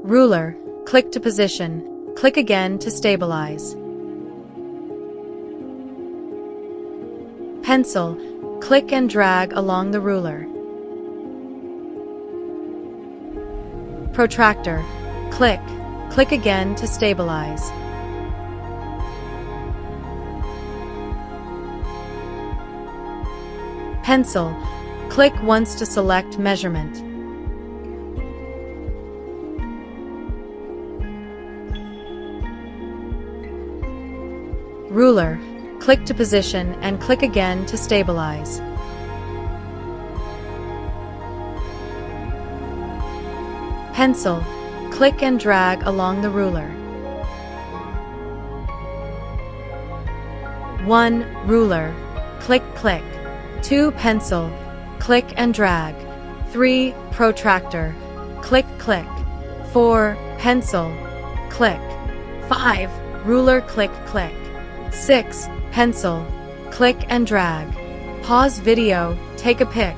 Ruler, click to position, click again to stabilize. Pencil, click and drag along the ruler. Protractor, click again to stabilize. Pencil, click once to select measurement. Ruler, click to position and click again to stabilize. Pencil, click and drag along the ruler. 1. Ruler, click. 2. Pencil, click and drag. 3. Protractor, click. 4. Pencil, click. 5. Ruler, click. 6. Pencil, click and drag. Pause video, take a pic.